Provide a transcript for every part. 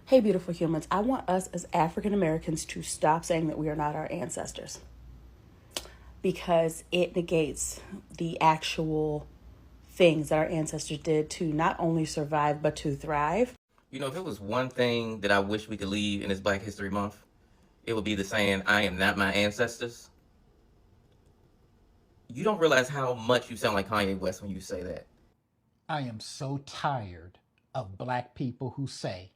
Hey, beautiful humans, I want us as African Americans to stop saying that we are not our ancestors because it negates the actual things that our ancestors did to not only survive but to thrive. You know, if it was one thing that I wish we could leave in this Black History Month, it would be the saying, I am not my ancestors. You don't realize how much you sound like Kanye West when you say that. I am so tired of Black people who say,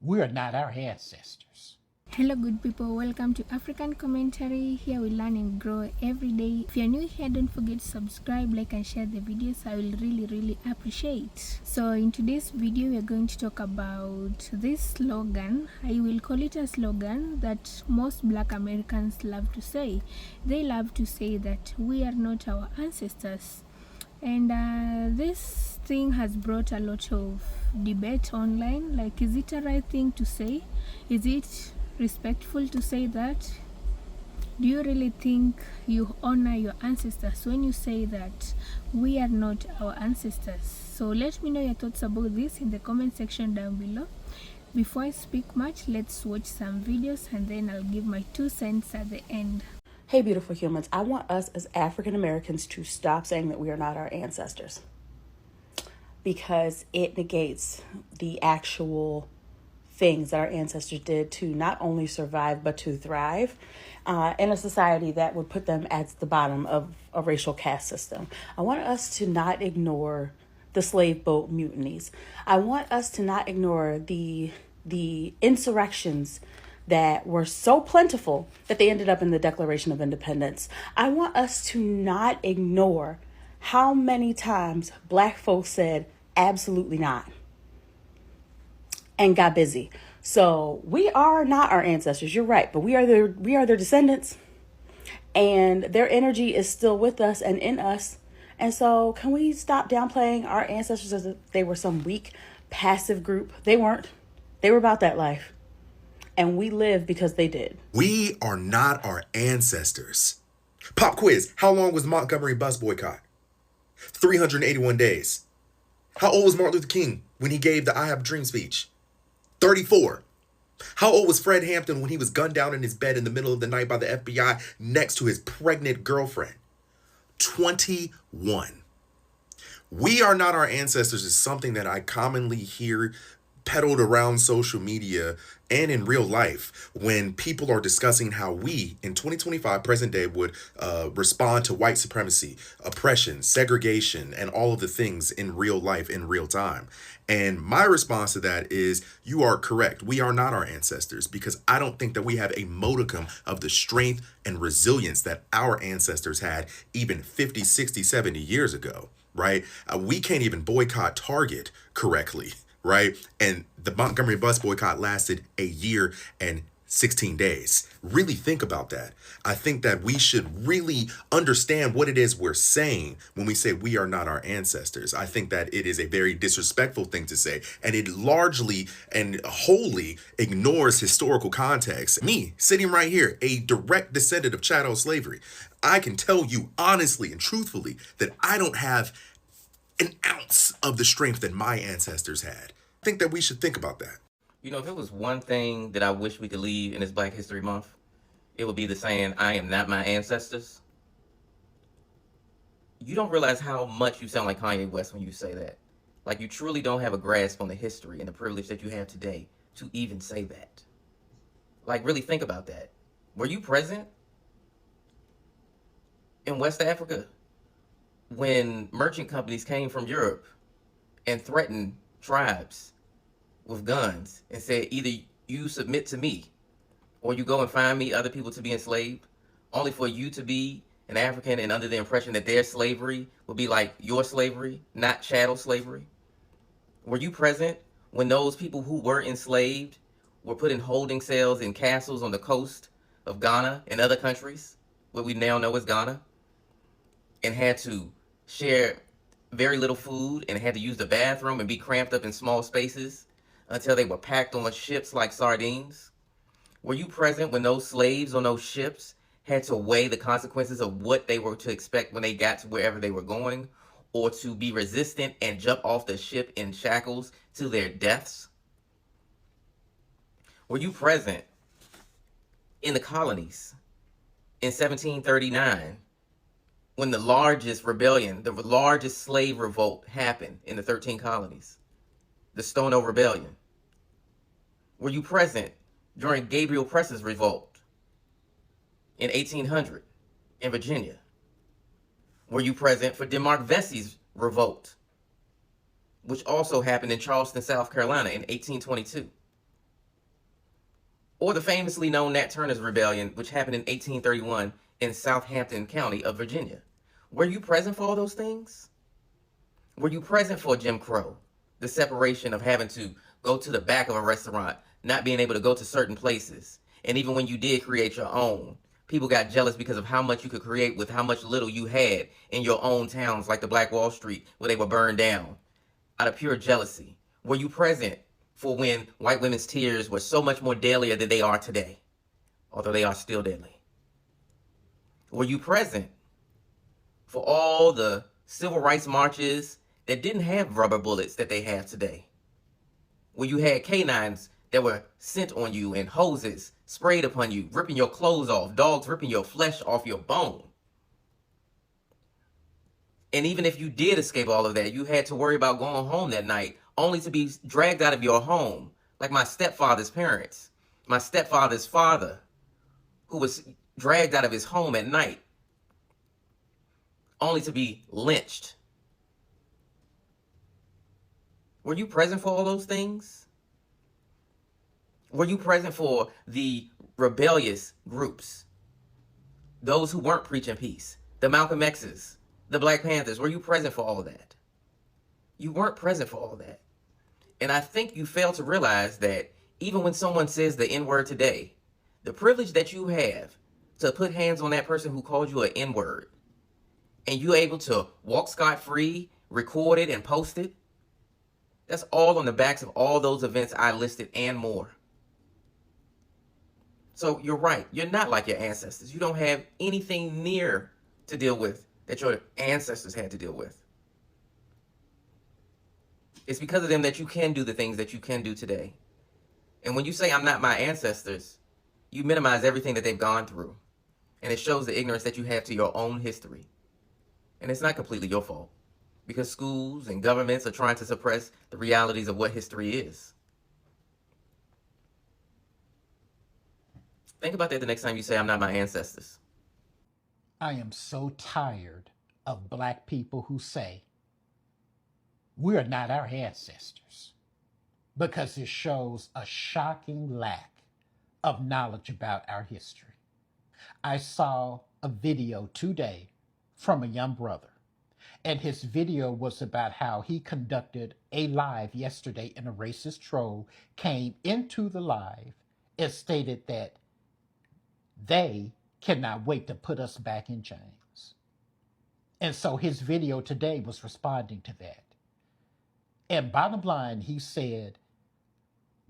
we're not our ancestors. Hello good people, welcome to African Commentary. Here we learn and grow every day. If you're new here, don't forget to subscribe, like and share the videos. I will really appreciate. So in today's video, we're going to talk about this slogan. I will call it a slogan that most Black Americans love to say. They love to say that we are not our ancestors. And this thing has brought a lot of debate online. Like, is it a right thing to say? Is it respectful to say that? Do you really think you honor your ancestors when you say that we are not our ancestors? So let me know your thoughts about this in the comment section down below. Before I speak much, let's watch some videos and then I'll give my 2 cents at the end. Hey, beautiful humans, I want us as African Americans to stop saying that we are not our ancestors because it negates the actual things that our ancestors did to not only survive but to thrive in a society that would put them at the bottom of a racial caste system. I want us to not ignore the slave boat mutinies. I want us to not ignore the insurrections that were so plentiful that they ended up in the Declaration of Independence. I want us to not ignore how many times Black folks said absolutely not and got busy. So we are not our ancestors, you're right, but we are their descendants, and their energy is still with us and in us. And so can we stop downplaying our ancestors as if they were some weak, passive group? They weren't. They were about that life. And we live because they did. We are not our ancestors. Pop quiz. How long was the Montgomery bus boycott? 381 days. How old was Martin Luther King when he gave the I Have a Dream speech? 34. How old was Fred Hampton when he was gunned down in his bed in the middle of the night by the FBI next to his pregnant girlfriend? 21. We are not our ancestors is something that I commonly hear peddled around social media and in real life when people are discussing how we in 2025 present day would respond to white supremacy, oppression, segregation, and all of the things in real life in real time. And my response to that is, you are correct. We are not our ancestors, because I don't think that we have a modicum of the strength and resilience that our ancestors had even 50, 60, 70 years ago, right? We can't even boycott Target correctly. Right? And the Montgomery bus boycott lasted a year and 16 days. Really think about that. I think that we should really understand what it is we're saying when we say we are not our ancestors. I think that it is a very disrespectful thing to say, and it largely and wholly ignores historical context. Me, sitting right here, a direct descendant of chattel slavery, I can tell you honestly and truthfully that I don't have an ounce of the strength that my ancestors had. I think that we should think about that. You know, if it was one thing that I wish we could leave in this Black History Month, it would be the saying, I am not my ancestors. You don't realize how much you sound like Kanye West when you say that. Like, you truly don't have a grasp on the history and the privilege that you have today to even say that. Like, really think about that. Were you present in West Africa when merchant companies came from Europe and threatened tribes with guns and said, either you submit to me or you go and find me other people to be enslaved, only for you to be an African and under the impression that their slavery would be like your slavery, not chattel slavery? Were you present when those people who were enslaved were put in holding cells in castles on the coast of Ghana and other countries, what we now know as Ghana, and had to share very little food and had to use the bathroom and be cramped up in small spaces until they were packed on ships like sardines? Were you present when those slaves on those ships had to weigh the consequences of what they were to expect when they got to wherever they were going, or to be resistant and jump off the ship in shackles to their deaths? Were you present in the colonies in 1739 when the largest rebellion, the largest slave revolt happened in the 13 colonies, the Stono Rebellion? Were you present during Gabriel Press's revolt in 1800 in Virginia? Were you present for Denmark Vesey's revolt, which also happened in Charleston, South Carolina in 1822? Or the famously known Nat Turner's Rebellion, which happened in 1831 in Southampton County of Virginia? Were you present for all those things? Were you present for Jim Crow, the separation of having to go to the back of a restaurant, not being able to go to certain places? And even when you did create your own, people got jealous because of how much you could create with how much little you had in your own towns, like the Black Wall Street, where they were burned down out of pure jealousy. Were you present for when white women's tears were so much more deadlier than they are today, although they are still deadly? Were you present for all the civil rights marches that didn't have rubber bullets that they have today? When you had canines that were sent on you and hoses sprayed upon you, ripping your clothes off, dogs ripping your flesh off your bone. And even if you did escape all of that, you had to worry about going home that night, only to be dragged out of your home, like my stepfather's parents, my stepfather's father, who was dragged out of his home at night, only to be lynched. Were you present for all those things? Were you present for the rebellious groups, those who weren't preaching peace, the Malcolm X's, the Black Panthers? Were you present for all of that? You weren't present for all of that. And I think you fail to realize that even when someone says the N-word today, the privilege that you have to put hands on that person who called you an N-word, and you're able to walk scot-free, record it, and post it, that's all on the backs of all those events I listed and more. So you're right. You're not like your ancestors. You don't have anything near to deal with that your ancestors had to deal with. It's because of them that you can do the things that you can do today. And when you say I'm not my ancestors, you minimize everything that they've gone through. And it shows the ignorance that you have to your own history. And it's not completely your fault, because schools and governments are trying to suppress the realities of what history is. Think about that the next time you say I'm not my ancestors. I am so tired of Black people who say we are not our ancestors, because it shows a shocking lack of knowledge about our history. I saw a video today from a young brother, and his video was about how he conducted a live yesterday, and a racist troll came into the live and stated that they cannot wait to put us back in chains. And so his video today was responding to that. And bottom line, he said,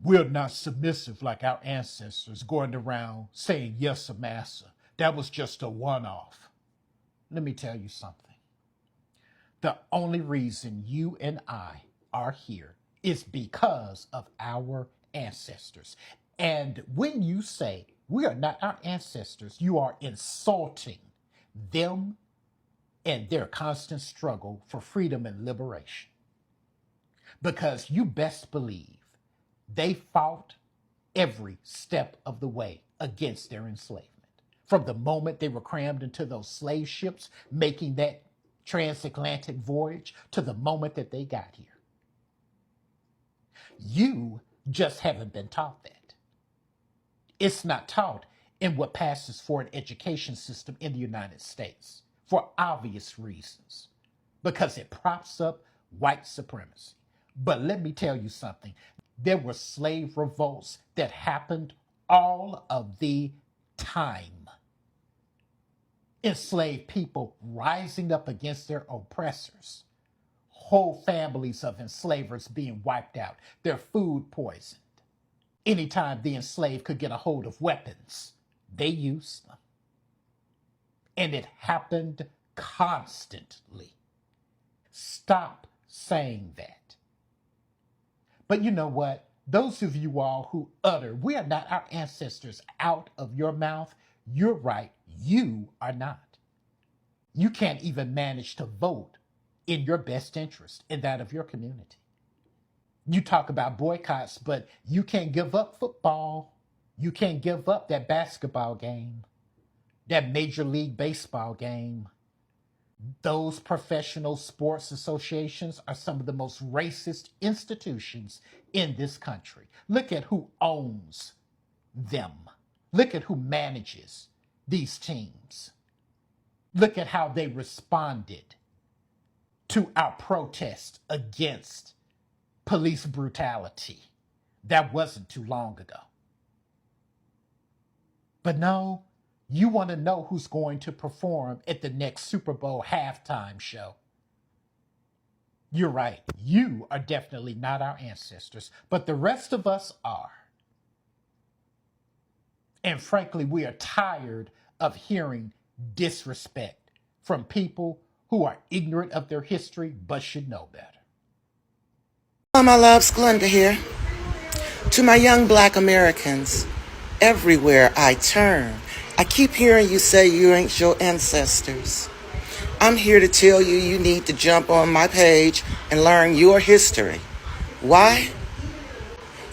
we're not submissive like our ancestors going around saying yes, massa. That was just a one-off. Let me tell you something. The only reason you and I are here is because of our ancestors. And when you say we are not our ancestors, you are insulting them and their constant struggle for freedom and liberation. Because you best believe they fought every step of the way against their enslavement. From the moment they were crammed into those slave ships, making that transatlantic voyage, to the moment that they got here. You just haven't been taught that. It's not taught in what passes for an education system in the United States, for obvious reasons, because it props up white supremacy. But let me tell you something. There were slave revolts that happened all of the time. Enslaved people rising up against their oppressors. Whole families of enslavers being wiped out, their food poisoned. Anytime the enslaved could get a hold of weapons, they used them. And it happened constantly. Stop saying that. But you know what? Those of you all who utter, "We are not our ancestors," out of your mouth, you're right. You are not. You can't even manage to vote in your best interest, in that of your community. You talk about boycotts, but you can't give up football. You can't give up that basketball game, that Major League Baseball game. Those professional sports associations are some of the most racist institutions in this country. Look at who owns them. Look at who manages these teams. Look at how they responded to our protest against police brutality. That wasn't too long ago. But no, you want to know who's going to perform at the next Super Bowl halftime show. You're right. You are definitely not our ancestors, but the rest of us are. And frankly, we are tired of hearing disrespect from people who are ignorant of their history but should know better. Hello, my loves, Glenda here. To my young black Americans, everywhere I turn, I keep hearing you say you ain't your ancestors. I'm here to tell you you need to jump on my page and learn your history. Why?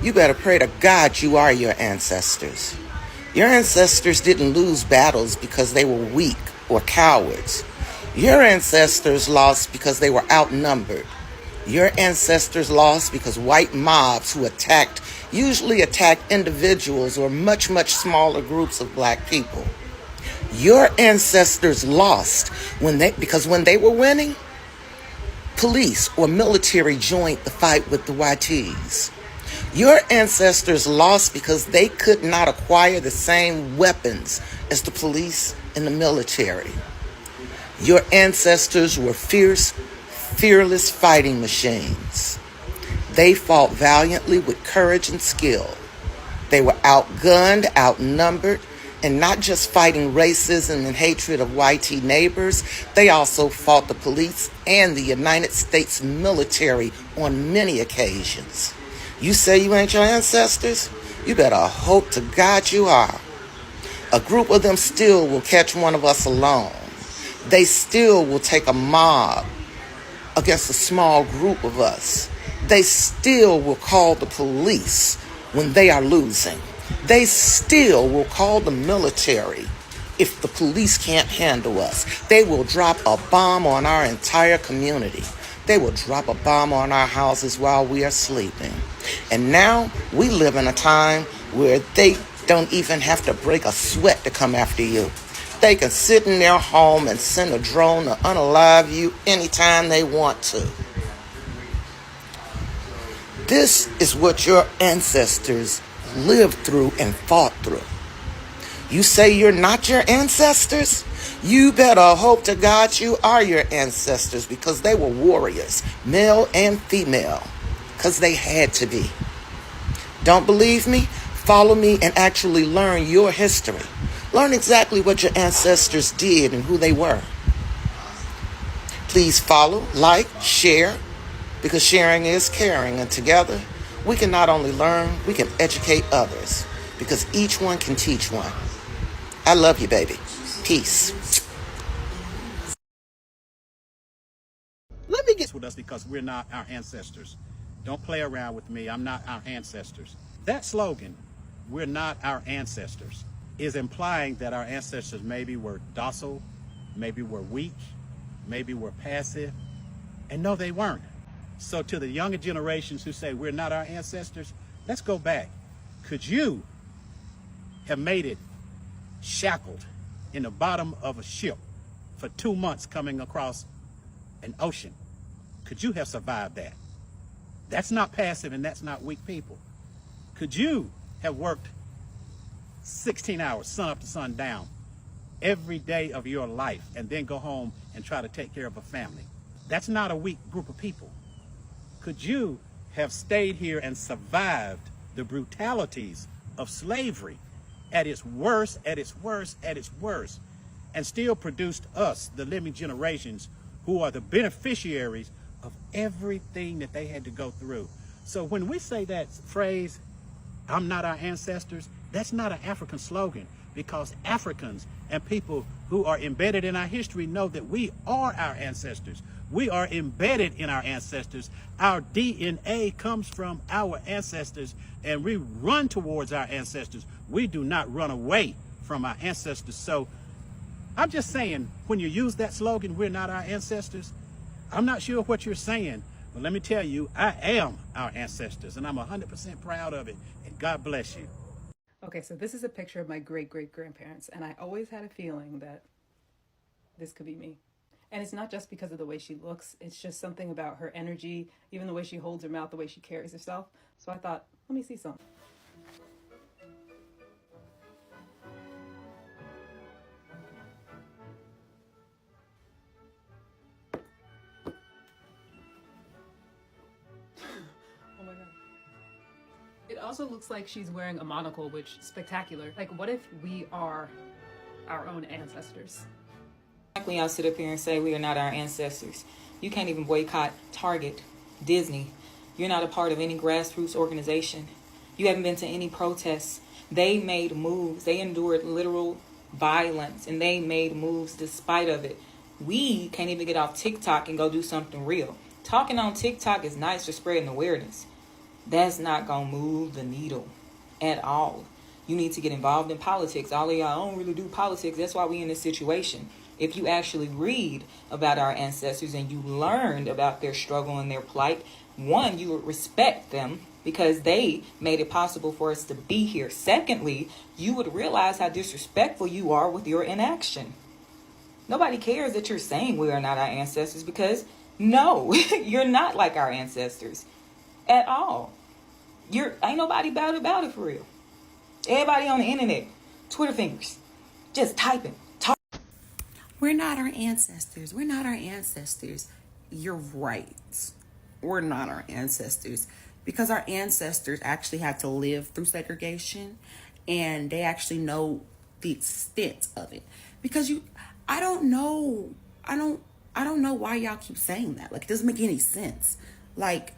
You better pray to God you are your ancestors. Your ancestors didn't lose battles because they were weak or cowards. Your ancestors lost because they were outnumbered. Your ancestors lost because white mobs who usually attacked individuals or much, much smaller groups of black people. Your ancestors lost because when they were winning, police or military joined the fight with the YTs. Your ancestors lost because they could not acquire the same weapons as the police and the military. Your ancestors were fierce, fearless fighting machines. They fought valiantly with courage and skill. They were outgunned, outnumbered, and not just fighting racism and hatred of YT neighbors, they also fought the police and the United States military on many occasions. You say you ain't your ancestors? You better hope to God you are. A group of them still will catch one of us alone. They still will take a mob against a small group of us. They still will call the police when they are losing. They still will call the military if the police can't handle us. They will drop a bomb on our entire community. They will drop a bomb on our houses while we are sleeping. And now we live in a time where they don't even have to break a sweat to come after you. They can sit in their home and send a drone to unalive you anytime they want to. This is what your ancestors lived through and fought through. You say you're not your ancestors? You better hope to God you are your ancestors, because they were warriors, male and female, because they had to be. Don't believe me? Follow me and actually learn your history. Learn exactly what your ancestors did and who they were. Please follow, like, share, because sharing is caring, and together we can not only learn, we can educate others, because each one can teach one. I love you, baby. Peace. Let me get with us because we're not our ancestors. Don't play around with me. I'm not our ancestors. That slogan, "we're not our ancestors," is implying that our ancestors maybe were docile, maybe were weak, maybe were passive. And no, they weren't. So to the younger generations who say we're not our ancestors, let's go back. Could you have made it shackled in the bottom of a ship for 2 months coming across an ocean? Could you have survived that? That's not passive and that's not weak people. Could you have worked 16 hours, sun up to sun down, every day of your life and then go home and try to take care of a family? That's not a weak group of people. Could you have stayed here and survived the brutalities of slavery at its worst, at its worst, at its worst, and still produced us, the living generations, who are the beneficiaries of everything that they had to go through? So when we say that phrase, I'm not our ancestors, that's not an African slogan, because Africans and people who are embedded in our history know that we are our ancestors. We are embedded in our ancestors. Our DNA comes from our ancestors, and we run towards our ancestors. We do not run away from our ancestors. So I'm just saying, when you use that slogan, we're not our ancestors, I'm not sure what you're saying, but let me tell you, I am our ancestors, and I'm 100% proud of it, and God bless you. Okay, so this is a picture of my great-great-grandparents, and I always had a feeling that this could be me. And it's not just because of the way she looks, it's just something about her energy, even the way she holds her mouth, the way she carries herself. So I thought, let me see something. Oh my God. It also looks like she's wearing a monocle, which is spectacular. Like, what if we are our own ancestors? When y'all sit up here and say we are not our ancestors, you can't even boycott Target, Disney. You're not a part of any grassroots organization. You haven't been to any protests. They made moves. They endured literal violence, and they made moves despite of it. We can't even get off TikTok and go do something real. Talking on TikTok is nice for spreading awareness. That's not going to move the needle at all. You need to get involved in politics. All of y'all don't really do politics. That's why we in this situation. If you actually read about our ancestors and you learned about their struggle and their plight, one, you would respect them because they made it possible for us to be here. Secondly, you would realize how disrespectful you are with your inaction. Nobody cares that you're saying we are not our ancestors, because no, you're not like our ancestors at all. Ain't nobody about it for real. Everybody on the internet, Twitter fingers, just typing. We're not our ancestors. We're not our ancestors. You're right. We're not our ancestors, because our ancestors actually had to live through segregation, and they actually know the extent of it. Because I don't know why y'all keep saying that. Like, it doesn't make any sense. Like,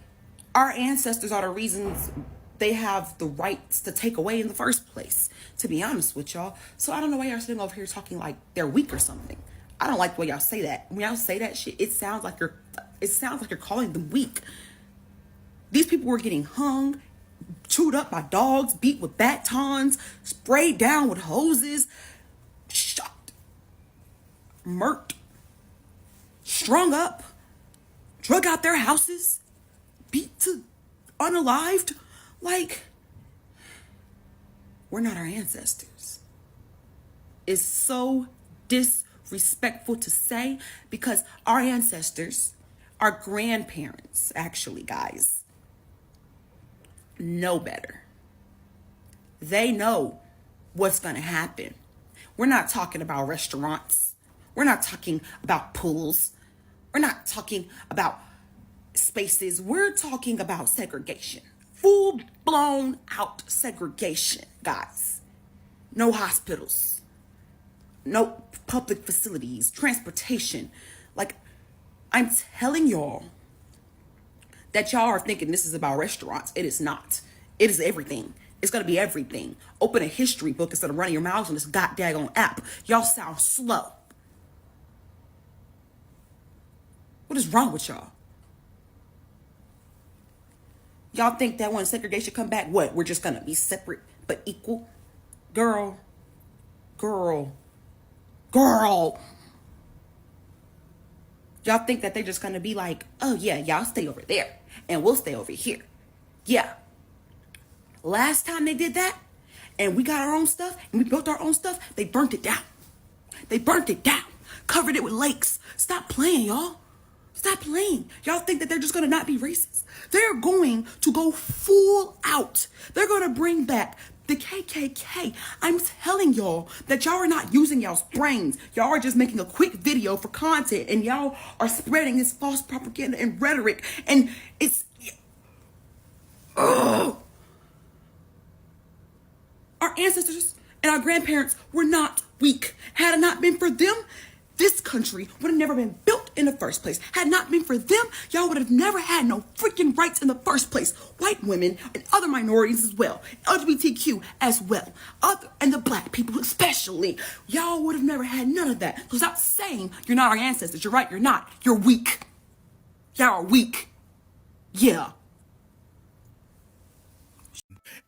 our ancestors are the reasons they have the rights to take away in the first place, to be honest with y'all. So I don't know why y'all sitting over here talking like they're weak or something. I don't like the way y'all say that. When y'all say that shit, it sounds like you're calling them weak. These people were getting hung, chewed up by dogs, beat with batons, sprayed down with hoses, shot, murked, strung up, drug out their houses, beat to unalived. Like, we're not our ancestors. It's so disrespectful to say, because our ancestors, our grandparents, actually, guys, know better. They know what's going to happen. We're not talking about restaurants. We're not talking about pools. We're not talking about spaces. We're talking about segregation. Full-blown out segregation, guys. No hospitals. No public facilities. Transportation. Like, I'm telling y'all that y'all are thinking this is about restaurants. It is not. It is everything. It's going to be everything. Open a history book instead of running your mouths on this goddamn app. Y'all sound slow. What is wrong with y'all? Y'all think that when segregation come back, what? We're just going to be separate but equal? Girl. Y'all think that they're just going to be like, oh yeah, y'all stay over there and we'll stay over here. Yeah. Last time they did that and we got our own stuff and we built our own stuff, they burnt it down. Covered it with lakes. Stop playing, y'all. Stop playing. Y'all think that they're just going to not be racist? They're going to go full out. They're going to bring back the KKK. I'm telling y'all that y'all are not using y'all's brains. Y'all are just making a quick video for content, and y'all are spreading this false propaganda and rhetoric, and it's... Ugh. Our ancestors and our grandparents were not weak. Had it not been for them, this country would have never been built in the first place. Had not been for them, y'all would have never had no freaking rights in the first place. White women and other minorities as well, LGBTQ as well, and the black people especially. Y'all would have never had none of that. So stop saying you're not our ancestors. You're right, you're not. You're weak. Y'all are weak. Yeah.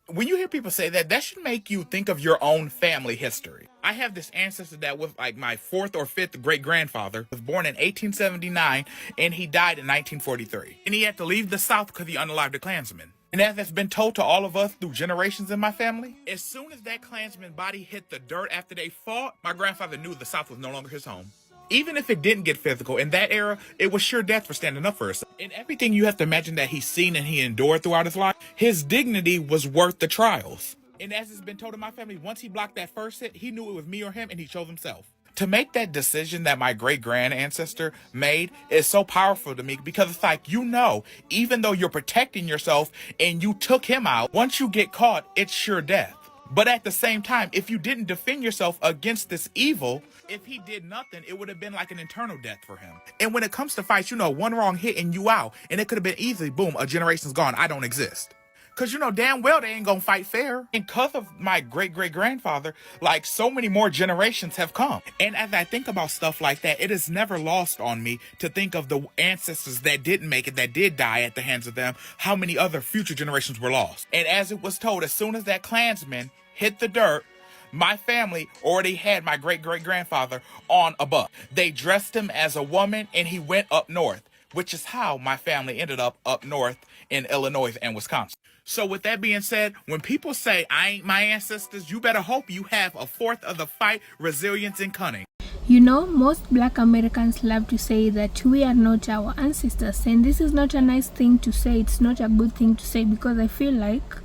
When you hear people say that, that should make you think of your own family history. I have this ancestor that was like my fourth or fifth great grandfather, was born in 1879 and he died in 1943. And he had to leave the South because he unalived a Klansman. And as has been told to all of us through generations in my family, as soon as that Klansman body hit the dirt after they fought, my grandfather knew the South was no longer his home. Even if it didn't get physical, in that era, it was sure death for standing up for herself. In everything you have to imagine that he's seen and he endured throughout his life, his dignity was worth the trials. And as it's been told in my family, once he blocked that first hit, he knew it was me or him and he chose himself. To make that decision that my great-grand ancestor made is so powerful to me because it's like, even though you're protecting yourself and you took him out, once you get caught, it's sure death. But at the same time, if you didn't defend yourself against this evil, if he did nothing, it would have been like an eternal death for him. And when it comes to fights, one wrong hit and you out. And it could have been easily, boom, a generation's gone. I don't exist. Because damn well they ain't gonna fight fair. And because of my great-great-grandfather, like so many more generations have come. And as I think about stuff like that, it is never lost on me to think of the ancestors that didn't make it, that did die at the hands of them, how many other future generations were lost. And as it was told, as soon as that Klansman hit the dirt, my family already had my great-great-grandfather on a bus. They dressed him as a woman and he went up north, which is how my family ended up north in Illinois and Wisconsin. So with that being said, when people say I ain't my ancestors, you better hope you have a fourth of the fight, resilience, and cunning. Most black Americans love to say that we are not our ancestors, and this is not a nice thing to say. It's not a good thing to say, because I feel like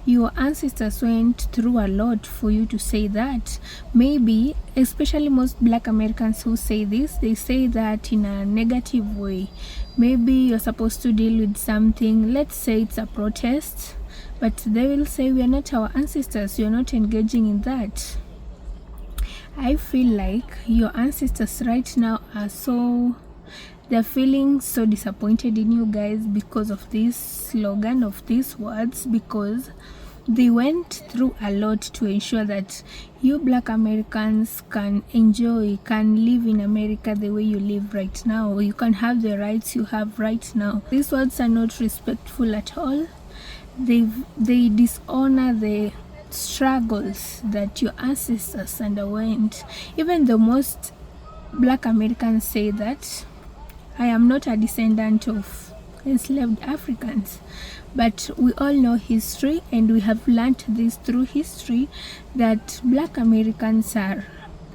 your ancestors went through a lot for you to say that. Maybe, especially most black Americans who say this, they say that in a negative way. Maybe you're supposed to deal with something, let's say it's a protest, but they will say we are not our ancestors, you're not engaging in that. I feel like your ancestors right now they're feeling so disappointed in you guys because of this slogan, of these words, because they went through a lot to ensure that you black Americans can live in America the way you live right now. You can have the rights you have right now. These words are not respectful at all. They dishonor the struggles that your ancestors underwent. Even the most black Americans say that I am not a descendant of enslaved Africans, but we all know history, and we have learned this through history, that black Americans are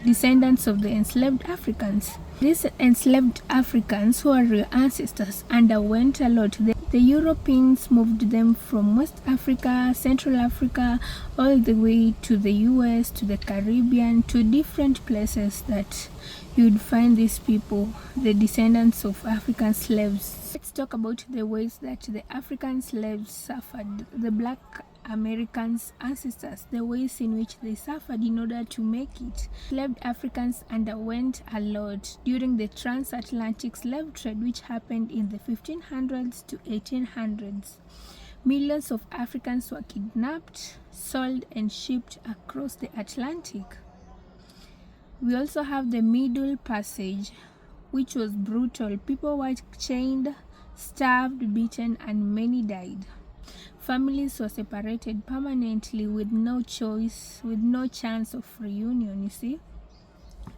descendants of the enslaved Africans. These enslaved Africans, who are your ancestors, underwent a lot. The Europeans moved them from West Africa, Central Africa, all the way to the US, to the Caribbean, to different places that you'd find these people, the descendants of African slaves. Let's talk about the ways that the African slaves suffered, the black Americans' ancestors, the ways in which they suffered in order to make it. Enslaved Africans underwent a lot during the transatlantic slave trade, which happened in the 1500s to 1800s. Millions of Africans were kidnapped, sold, and shipped across the Atlantic. We also have the Middle Passage, which was brutal. People were chained, starved, beaten, and many died. Families were separated permanently with no choice, with no chance of reunion, you see.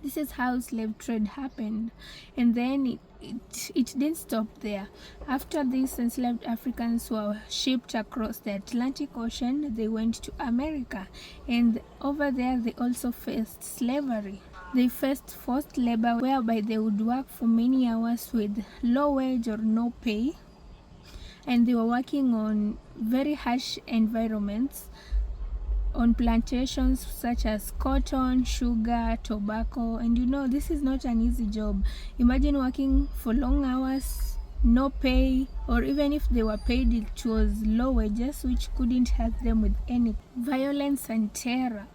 This is how slave trade happened. And then it didn't stop there. After this, enslaved Africans were shipped across the Atlantic Ocean. They went to America, and over there they also faced slavery. They faced forced labor, whereby they would work for many hours with low wage or no pay, and they were working on very harsh environments, on plantations such as cotton, sugar, tobacco. And this is not an easy job. Imagine working for long hours, no pay, or even if they were paid, it was low wages, which couldn't help them with any. Violence and terror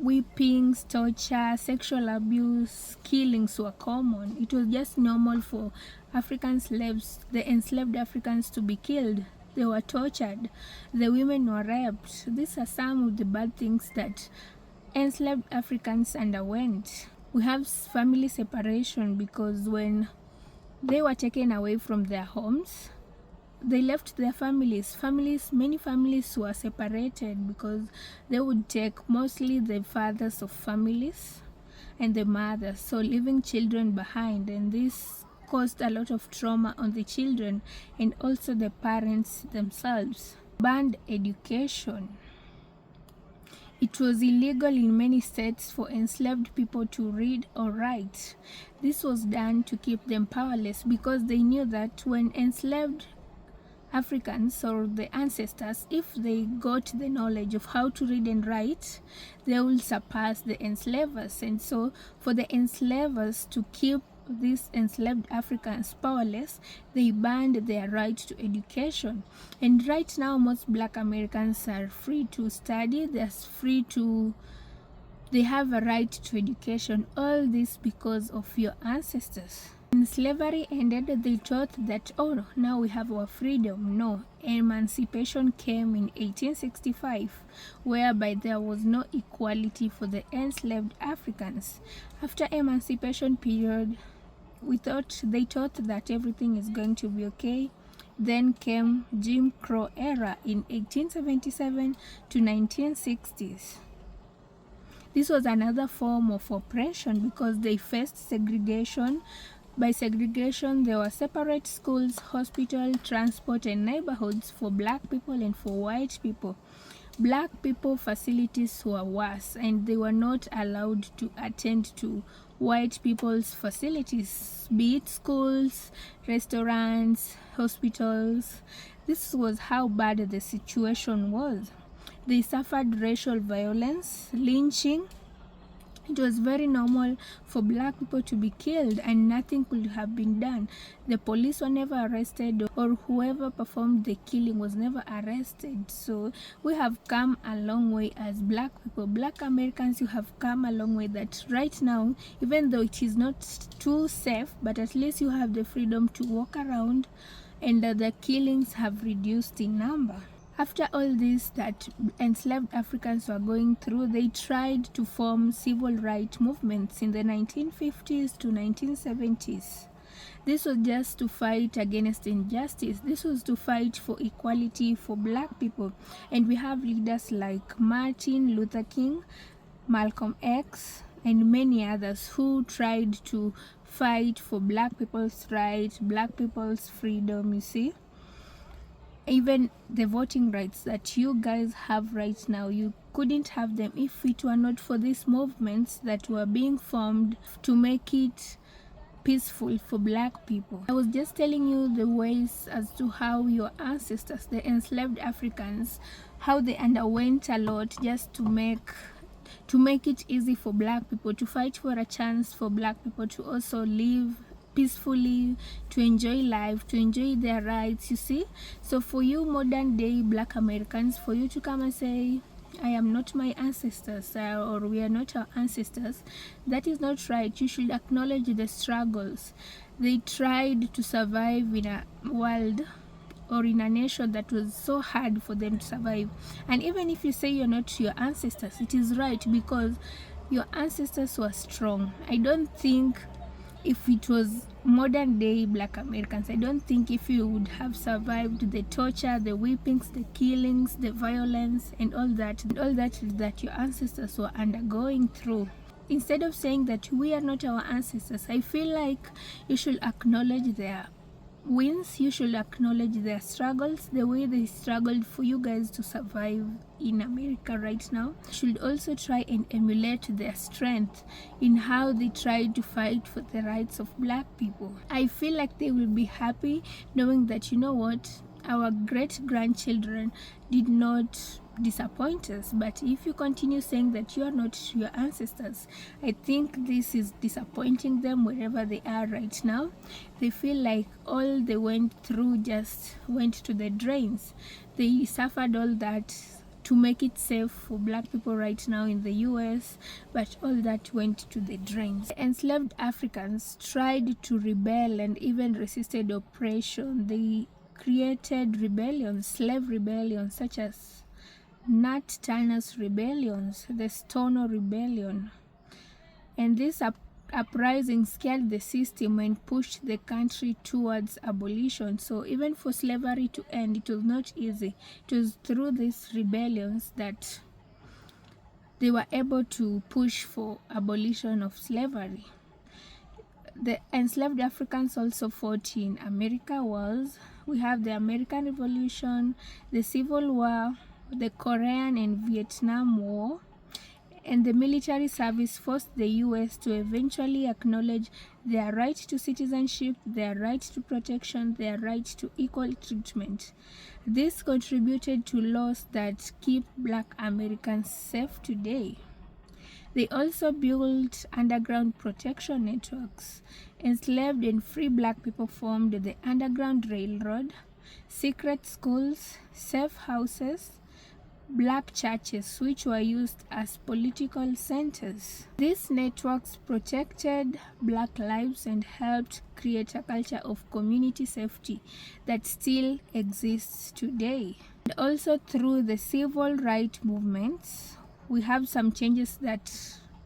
whippings, torture, sexual abuse, killings were common. It was just normal for African slaves, the enslaved Africans, to be killed. They were tortured. The women were raped. These are some of the bad things that enslaved Africans underwent. We have family separation because when they were taken away from their homes, they left their families. Many families were separated because they would take mostly the fathers of families and the mothers, so leaving children behind, and this caused a lot of trauma on the children and also the parents themselves. Banned education. It was illegal in many states for enslaved people to read or write. This was done to keep them powerless because they knew that when enslaved Africans or the ancestors, if they got the knowledge of how to read and write, they will surpass the enslavers. And so for the enslavers to keep these enslaved Africans powerless, they banned their right to education. And right now most Black Americans are free to study, they have a right to education. All this because of your ancestors. When slavery ended, they thought that, oh, now we have our freedom. No, emancipation came in 1865, whereby there was no equality for the enslaved Africans. After emancipation period, they thought that everything is going to be okay. Then came Jim Crow era in 1877 to 1960s. This was another form of oppression because they faced segregation. By segregation, there were separate schools, hospital, transport, and neighborhoods for Black people and for white people. Black people facilities were worse, and they were not allowed to attend to white people's facilities, be it schools, restaurants, hospitals. This was how bad the situation was. They suffered racial violence, lynching. It was very normal for Black people to be killed and nothing could have been done. The police were never arrested, or whoever performed the killing was never arrested. So we have come a long way as Black people. Black Americans, you have come a long way that right now, even though it is not too safe, but at least you have the freedom to walk around, and the killings have reduced in number. After all this that enslaved Africans were going through, they tried to form civil rights movements in the 1950s to 1970s. This was just to fight against injustice. This was to fight for equality for Black people. And we have leaders like Martin Luther King, Malcolm X, and many others who tried to fight for Black people's rights, Black people's freedom, you see. Even the voting rights that you guys have right now, you couldn't have them if it were not for these movements that were being formed to make it peaceful for Black people. I was just telling you the ways as to how your ancestors, the enslaved Africans, how they underwent a lot just to make it easy for Black people, to fight for a chance for Black people to also live peacefully, to enjoy life, to enjoy their rights, you see. So for you modern day Black Americans, for you to come and say, I am not my ancestors, or we are not our ancestors, that is not right. You should acknowledge the struggles. They tried to survive in a world or in a nation that was so hard for them to survive. And even if you say you're not your ancestors, it is right because your ancestors were strong. I don't think if it was modern day Black Americans, I don't think if you would have survived the torture, the whippings, the killings, the violence, and all that your ancestors were undergoing through. Instead of saying that we are not our ancestors, I feel like you should acknowledge their wins, you should acknowledge their struggles, the way they struggled for you guys to survive in America right now. You should also try and emulate their strength in how they tried to fight for the rights of Black people. I feel like they will be happy knowing that, you know what, our great-grandchildren did not disappoint us. But if you continue saying that you are not your ancestors, I think this is disappointing them wherever they are right now. They feel like all they went through just went to the drains. They suffered all that to make it safe for black people right now in the US, but all that went to the drains. Enslaved Africans tried to rebel and even resisted oppression. They created rebellions, slave rebellions, such as Nat Turner's rebellions, the Stono Rebellion, and this uprising scared the system and pushed the country towards abolition. So even for slavery to end, it was not easy. It was through these rebellions that they were able to push for abolition of slavery. The enslaved Africans also fought in America wars. We have the American Revolution, the Civil War, the Korean and Vietnam War, and the military service forced the US to eventually acknowledge their right to citizenship, their right to protection, their right to equal treatment. This contributed to laws that keep black Americans safe today. They also built underground protection networks. Enslaved and free black people formed the Underground Railroad, secret schools, safe houses, black churches, which were used as political centers. These networks protected black lives and helped create a culture of community safety that still exists today. And also through the civil rights movements, we have some changes that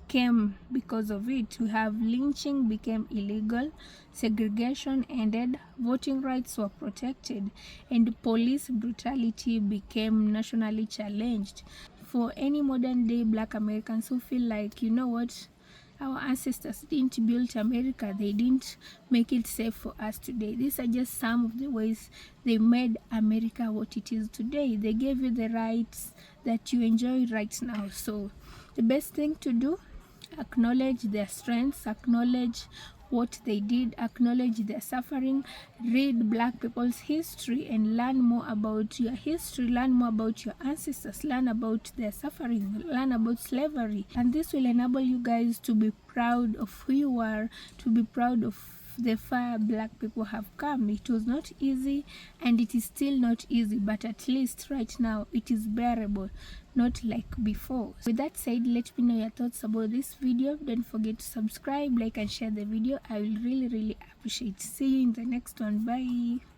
came because of it. We have lynching became illegal, segregation ended, voting rights were protected, and police brutality became nationally challenged. For any modern day black Americans who feel like, you know what, our ancestors didn't build America, they didn't make it safe for us today. These are just some of the ways they made America what it is today. They gave you the rights that you enjoy right now. So the best thing to do, acknowledge their strengths, acknowledge what they did, acknowledge their suffering, read black people's history and learn more about your history, learn more about your ancestors, learn about their suffering, learn about slavery. And this will enable you guys to be proud of who you are, to be proud of the far black people have come. It was not easy and it is still not easy, but at least right now it is bearable, not like before. With that said, let me know your thoughts about this video. Don't forget to subscribe, like and share the video. I will really appreciate. See you in the next one. Bye.